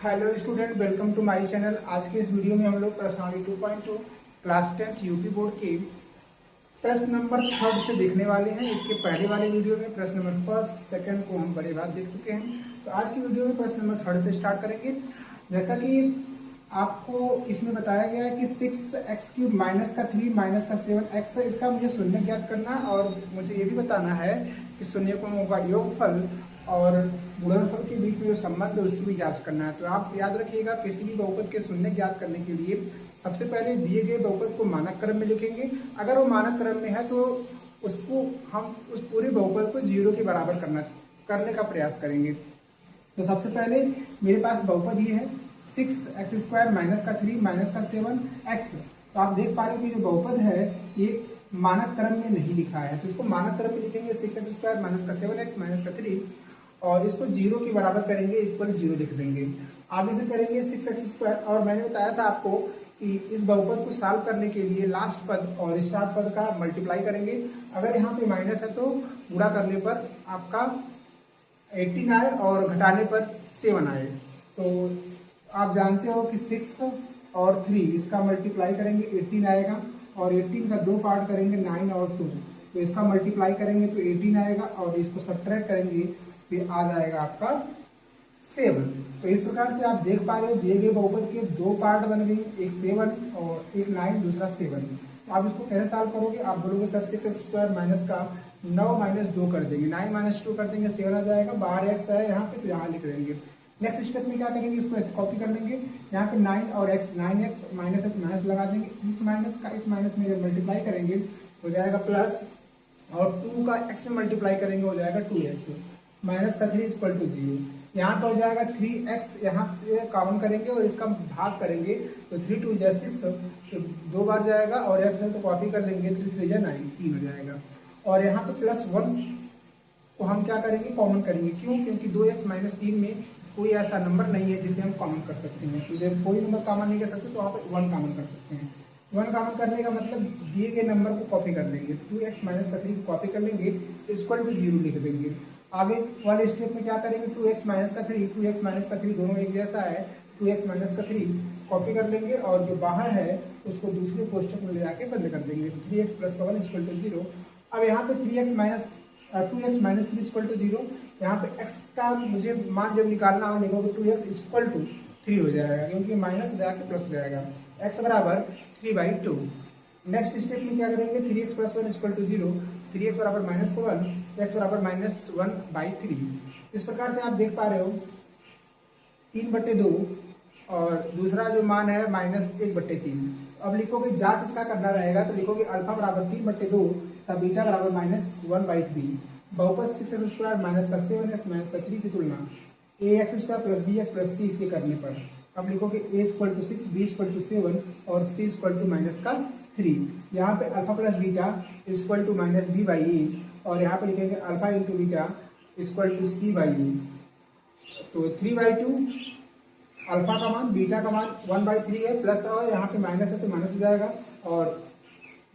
Hello student, welcome to my channel. आज के इस वीडियो में हम लोग प्रश्नावली 2.2 क्लास 10 यूपी बोर्ड के प्रश्न नंबर 3 से देखने वाले हैं। इसके पहले वाले वीडियो में प्रश्न नंबर 1, 2 को हम बड़े बात देख चुके हैं। तो आज की वीडियो में प्रश्न नंबर 3 से स्टार्ट करेंगे। जैसा कि आपको इसमें बताया गया है कि 6x³ माइनस का 3 माइनस का 7x है, इसका मुझे शून्य ज्ञात करना और मुझे ये भी बताना है कि शून्य कोणों का योगफल और गुणनफल के बीच में जो संबंध है उसकी भी जांच करना है। तो आप याद रखिएगा, किसी भी बहुपद के शून्य ज्ञात करने के लिए सबसे पहले दिए गए बहुपद को मानक क्रम में लिखेंगे। अगर वो मानक क्रम में है तो उसको हम उस पूरे बहुपद को 0 के बराबर करने का प्रयास करेंगे। तो सबसे पहले मेरे पास बहुपद ये है 6x² माइनस का 3 माइनस का 7x। तो आप देख पा रहे हैं कि जो बहुपद है ये मानक क्रम में नहीं लिखा है, तो इसको मानक क्रम में लिखेंगे 6x² माइनस का 7x माइनस का 3 और इसको 0 के बराबर करेंगे, इक्वल 0 लिख देंगे। आप इधर करेंगे 6x²। और मैंने बताया था आपको कि इस बहुपद को सॉल्व करने के लिए लास्ट पद और स्टार्ट पद का मल्टीप्लाई करेंगे। अगर यहाँ पे माइनस है तो गुणा करने पर आपका 18 आए और घटाने पर 7 आए। तो आप जानते हो कि 6 और 3 इसका मल्टीप्लाई करेंगे 18 आएगा और 18 का 2 पार्ट करेंगे 9 और 2, तो इसका मल्टीप्लाई करेंगे तो 18 आएगा और इसको सब्ट्रैक्ट करेंगे तो आ जाएगा आपका 7। तो इस प्रकार से आप देख पा रहे हो दिए गए बहुपद के 2 पार्ट बन गए, एक 7 और एक 9, दूसरा 7। तो आप इसको कैसे सॉल्व करोगे? आप बोलोगे सर 6x² माइनस का 9 माइनस 2 कर देंगे, 9 माइनस 2 कर देंगे, 7 आ जाएगा। बाहर x है यहाँ पे तो यहाँ लिख देंगे। नेक्स्ट स्टेप में क्या करेंगे, इसको ऐसे कॉपी कर लेंगे। यहाँ पे 9 और x, 9x minus x minus लगा देंगे। इस माइनस का इस माइनस में जब मल्टीप्लाई करेंगे हो जाएगा प्लस, और 2 का x में मल्टीप्लाई करेंगे हो जाएगा 2x माइनस का 3 इक्वल टू 0। यहाँ पर हो जाएगा 3x, यहाँ से कॉमन करेंगे और इसका भाग करेंगे तो 3 2 जा 6, तो 2 बार जाएगा और x है तो कॉपी कर लेंगे, 3 3 जा 9, 3 हो जाएगा। और यहाँ पे +1 को हम क्या करेंगे, कॉमन करेंगे। क्यों? क्योंकि 2x माइनस 3 में कोई ऐसा नंबर नहीं है जिसे हम कॉमन कर सकते हैं। तो जब कोई नंबर कॉमन नहीं कर सकते तो वहाँ पर 1 कॉमन कर सकते हैं। 1 कॉमन करने का मतलब दिए गए नंबर को कॉपी कर लेंगे, 2x माइनस का 3 को कॉपी कर लेंगे, इक्वल टू 0 लिख देंगे। आगे वाले स्टेप में क्या करेंगे, 2x माइनस का 3, 2x माइनस का 3 दोनों एक जैसा है, 2x माइनस का 3 कॉपी कर लेंगे और जो बाहर है उसको दूसरे कोष्टक में ले जाके बंद कर देंगे। 3x plus 1 equal to 0। अब यहाँ पे 2x माइनस 3 इक्वल टू 0। यहाँ पे x का मुझे मान जब निकालना हो लिखोगे 2x इक्वल टू 3 हो जाएगा, क्योंकि माइनस जाके प्लस हो जाएगा। x बराबर 3/2। नेक्स्ट स्टेप में क्या करेंगे, 3x plus 1 equal to 0, 3x बराबर -1, x बराबर -1/3। इस प्रकार से आप देख पा रहे हो 3/2 और दूसरा जो मान है -1/3। अब लिखोगे जांच इसका करना रहेगा तो लिखोगे अल्फा बराबर 3/2 तब बीटा बराबर -1/3। बहुपद 6x² माइनस का 7x माइनस का 3 की तुलना ax² plus bx plus c से करने पर अब लिखोगे a equal to 6, b equal to 7 और c इक्वल टू -3। यहाँ पे alpha plus beta equal to -b/a और यहाँ पे लिखेंगे alpha into beta equal to c/a। तो 3/2 अल्फा का मान, बीटा का मान 1/3 है, प्लस और यहाँ पे माइनस है तो माइनस हो जाएगा और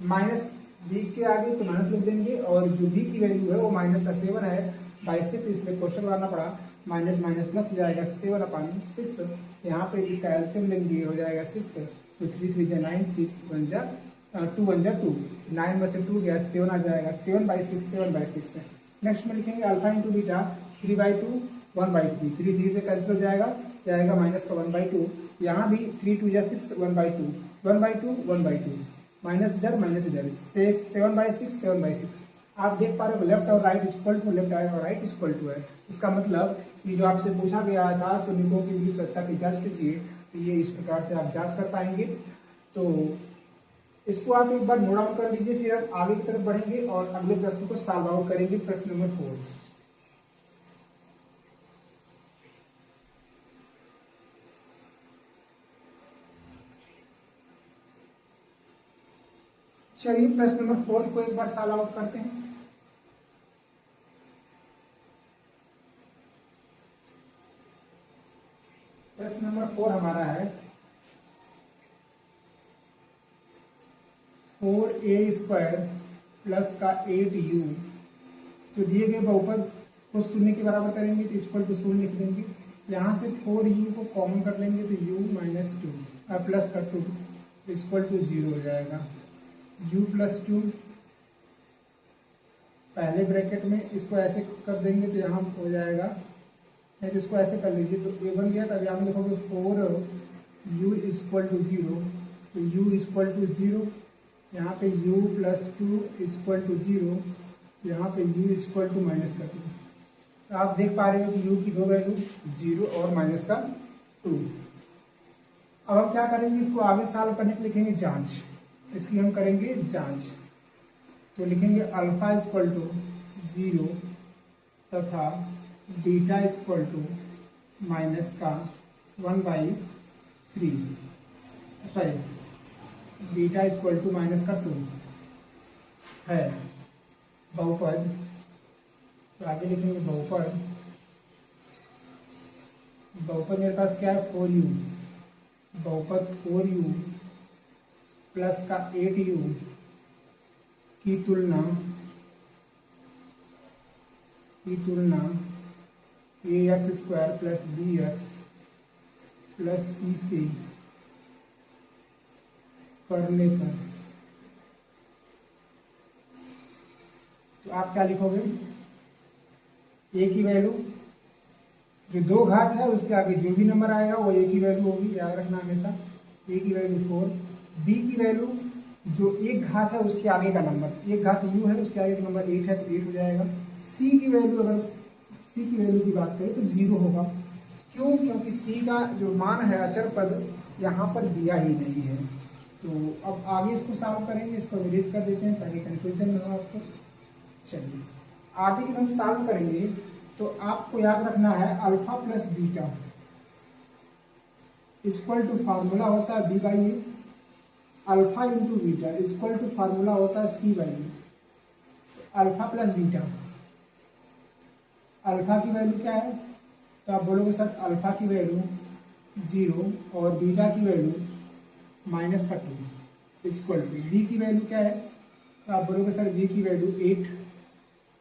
माइनस b के आगे तो माइनस लिख देंगे और जो b की वैल्यू है वो -7 है बाई 6, इसलिए क्वेश्चन बनाना पड़ा, माइनस माइनस प्लस हो जाएगा 7/6। यहाँ पे इसका एलसीएम लेंगे हो जाएगा 6, तो 3 3 जा 9, 3 1 जा 2 1 जा 2, 9 में से 2 गया 7 आ जाएगा, 7/6 7/6 है। नेक्स्ट में लिखेंगे अल्फा इंटू बीटा 3/2 1/3, 3 3 से कैंसिल हो जाएगा माइनस का 1/2। यहाँ भी 3 2 जा 6 1/2 1/2 1/2 माइनस इधर 7/6 7/6। आप देख पा रहे हो लेफ्ट और राइट इक्वल टू, लेफ्ट और राइट इक्वल टू है। इसका मतलब कि जो आपसे पूछा गया था शून्यों के बीच सत्ता की जांच कीजिए, तो ये इस प्रकार से आप जांच कर पाएंगे। तो इसको आप एक बार नोट डाउन कर लीजिए, फिर आप आगे की तरफ बढ़ेंगे और अगले प्रश्न को सॉल्व आउट करेंगे। प्रश्न नंबर 4। चलिए प्रश्न नंबर 4 को एक बार सॉल्व आउट करते हैं। प्रश्न नंबर 4 हमारा है 4a² प्लस का 8u। तो दिए गए बहुपद को शून्य के बराबर करेंगे तो इक्वल टू 0 लिख देंगे। यहाँ से 4u को कॉमन कर लेंगे तो u माइनस टू प्लस का 2 इक्वल टू 0 हो जाएगा। u प्लस 2 पहले ब्रैकेट में इसको ऐसे कर देंगे तो यहाँ हो जाएगा, नहीं तो इसको ऐसे कर लीजिए तो ये बन गया। तब यहाँ देखोगे 4u इक्वल टू 0 तो u इक्वल टू 0, यहाँ पे u प्लस 2 इक्वल टू 0, यहाँ पे u इक्वल टू माइनस का 2। तो आप देख पा रहे हो कि u की दो वैल्यू 0 और माइनस का 2। अब हम क्या करेंगे, इसको आगे सॉल्व करने के लिए लिखेंगे जांच। इसकी हम करेंगे जांच, तो लिखेंगे अल्फा इक्वल टू 0 तथा बीटा इक्वल टू माइनस का 1/3, sorry beta equal to minus का 2 है बहुपद। तो आगे लिखेंगे बहुपद। बहुपद मेरे पास क्या है 4u, बहुपद 4u प्लस का 8u की तुलना ax square plus bx plus c से करने पर, तो आप क्या लिखोगे, a की वैल्यू जो दो घात है उसके आगे जो भी नंबर आएगा वो a की वैल्यू होगी, याद रखना हमेशा। a की वैल्यू 4, b की वैल्यू जो एक घात है उसके आगे का नंबर, एक घात u है उसके आगे का नंबर 8 है तो 8 हो जाएगा। c की वैल्यू, अगर c की वैल्यू की बात करें तो 0 होगा। क्यों? क्योंकि c का जो मान है अचर पद यहाँ पर दिया ही नहीं है। तो अब आगे इसको सॉल्व करेंगे, इसको रिलीज कर देते हैं ताकि कंफ्यूजन ना हो आपको। चलिए आगे जब हम सॉल्व करेंगे तो आपको याद रखना है alpha plus beta equal to formula होता है B by A, alpha into beta equal to formula होता है C by A. Alpha plus beta, alpha की वैल्यू क्या है तो आप बोलोगे सर अल्फा की वैल्यू 0 और बीटा की वैल्यू माइनस का 2 इक्वल टू, बी की वैल्यू क्या है तो आप बोलोगे सर बी की वैल्यू 8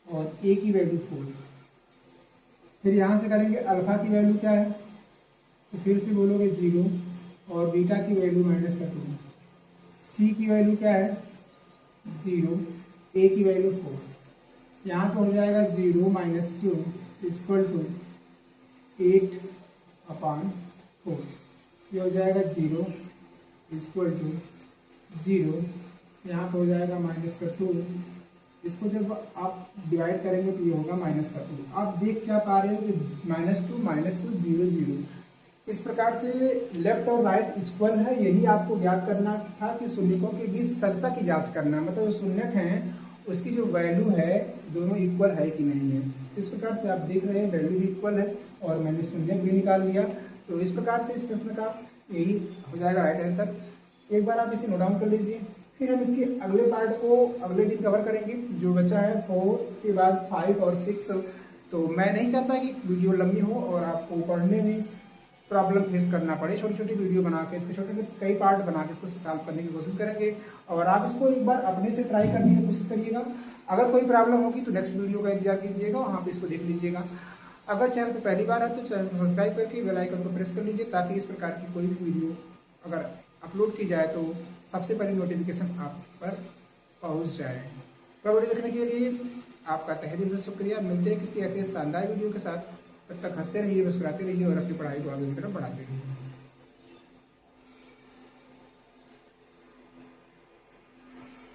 और ए की वैल्यू 4। फिर यहाँ से करेंगे अल्फा की वैल्यू क्या है तो फिर से बोलोगे 0 और बीटा की वैल्यू माइनस का 2, सी की वैल्यू क्या है 0, ए की वैल्यू 4। यहाँ पर हो जाएगा 0 माइनस 2 इक्वल टू 8/4, ये हो जाएगा 0 इक्वल टू 0, यहाँ पर हो जाएगा माइनस का 2। इसको जब आप डिवाइड करेंगे तो ये होगा माइनस का 2। आप देख क्या पा रहे हो कि -2 0 0। इस प्रकार से लेफ्ट और राइट इक्वल है। यही आपको ज्ञात करना था कि शून्यकों के बीच सत्ता की जांच करना, मतलब जो शून्यक हैं उसकी जो वैल्यू है दोनों इक्वल है कि नहीं है। इस प्रकार से आप देख रहे हैं वैल्यू भी इक्वल है और मैंने शून्यक भी निकाल लिया। तो इस प्रकार से इस प्रश्न का यही हो जाएगा राइट आंसर। एक बार आप इसे नोट डाउन कर लीजिए, फिर हम इसके अगले पार्ट को अगले दिन कवर करेंगे। जो बचा है 4 के बाद 5 और 6। तो मैं नहीं चाहता कि वीडियो लंबी हो और आपको पढ़ने में प्रॉब्लम फेस करना पड़े। छोटी छोटी वीडियो बना के इसके छोटे छोटे कई पार्ट बना के इसको सॉल्व करने की कोशिश करेंगे और आप इसको एक बार अपने से ट्राई करने की कोशिश करिएगा। अगर कोई प्रॉब्लम होगी तो नेक्स्ट वीडियो का इंतजार कीजिएगा, वहाँ पे इसको देख लीजिएगा। अगर चैनल पर पहली बार है तो चैनल को सब्सक्राइब करके बेल आइकन को प्रेस कर लीजिए ताकि इस प्रकार की कोई भी वीडियो अगर अपलोड की जाए तो सबसे पहले नोटिफिकेशन आप पर पहुँच जाए। वीडियो देखने के लिए आपका तहे दिल से शुक्रिया। मिलते हैं किसी ऐसे शानदार वीडियो के साथ। तब तक हंसते रहिए, मुस्कुराते रहिए और अपनी पढ़ाई को आगे की तरफ बढ़ाते रहिए।